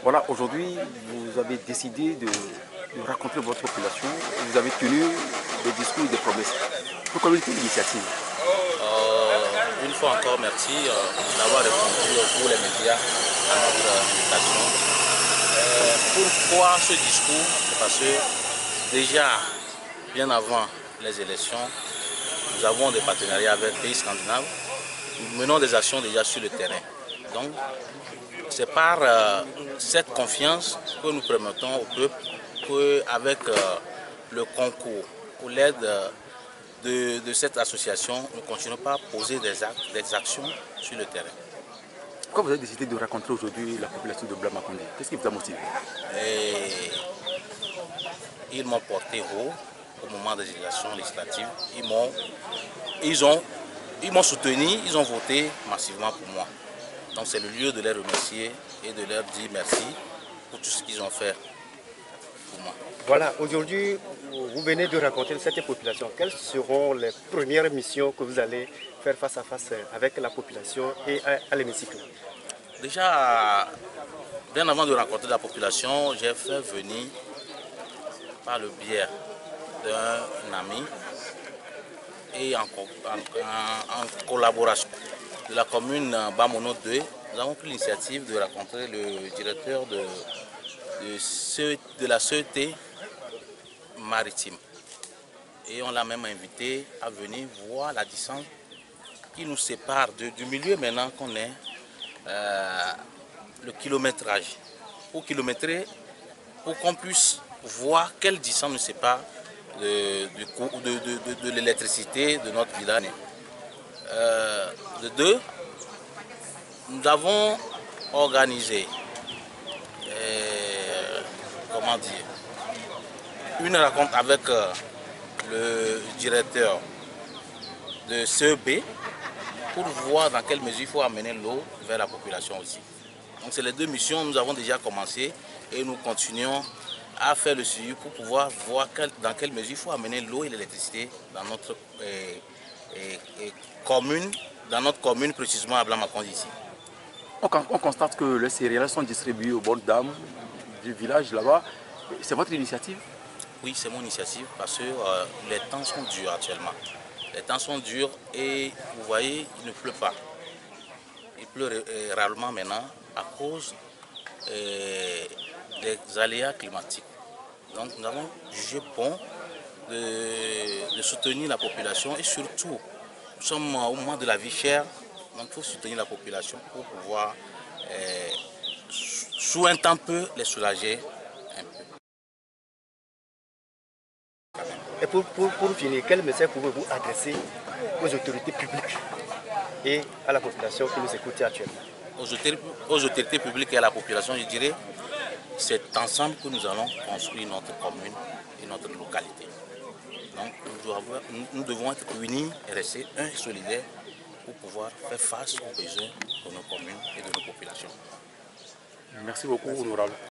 Voilà, aujourd'hui, vous avez décidé de rencontrer votre population. Vous avez tenu des discours et des promesses. Pour communiquer l'initiative. Une fois encore, merci d'avoir répondu pour les médias à notre invitation. Pourquoi ce discours? C'est parce que déjà, bien avant les élections, nous avons des partenariats avec les pays scandinaves. Nous menons des actions déjà sur le terrain. Donc, c'est par cette confiance que nous permettons au peuple qu'avec le concours ou l'aide de cette association, nous continuons par poser des actions sur le terrain. Pourquoi vous avez décidé de rencontrer aujourd'hui la population de Blamakonde? Qu'est-ce qui vous a motivé? Et ils m'ont porté haut au moment des élections législatives. Ils m'ont soutenu, ils ont voté massivement pour moi. Donc c'est le lieu de les remercier et de leur dire merci pour tout ce qu'ils ont fait pour moi. Voilà, aujourd'hui, vous venez de rencontrer cette population. Quelles seront les premières missions que vous allez faire face à face avec la population et à l'hémicycle? Déjà, bien avant de rencontrer la population, j'ai fait venir par le biais d'un ami et en collaboration de la commune Bamono 2, nous avons pris l'initiative de rencontrer le directeur de la CET maritime. Et on l'a même invité à venir voir la distance qui nous sépare du milieu maintenant qu'on est, le kilométrage. Pour kilométrer, pour qu'on puisse voir quelle distance nous sépare de l'électricité de notre village. De deux, nous avons organisé comment dire, une rencontre avec le directeur de CEB pour voir dans quelle mesure il faut amener l'eau vers la population aussi. Donc c'est les deux missions, nous avons déjà commencé et nous continuons à faire le suivi pour pouvoir voir dans quelle mesure il faut amener l'eau et l'électricité dans notre commune, précisément à Blamakonde ici. On constate que les céréales sont distribuées aux bonnes dames du village là-bas. C'est votre initiative? Oui, c'est mon initiative parce que les temps sont durs actuellement. Les temps sont durs et vous voyez, il ne pleut pas. Il pleut rarement maintenant à cause des aléas climatiques. Donc nous avons jugé bon de soutenir la population et surtout, nous sommes au moment de la vie chère, donc il faut soutenir la population pour pouvoir, sous un temps peu, les soulager un peu. Et pour finir, quel message pouvez-vous adresser aux autorités publiques et à la population qui nous écoute actuellement? Aux autorités publiques et à la population, je dirais, c'est ensemble que nous allons construire notre commune et notre localité. Donc nous devons être unis et rester un et solidaires pour pouvoir faire face aux besoins de nos communes et de nos populations. Merci beaucoup, honorable.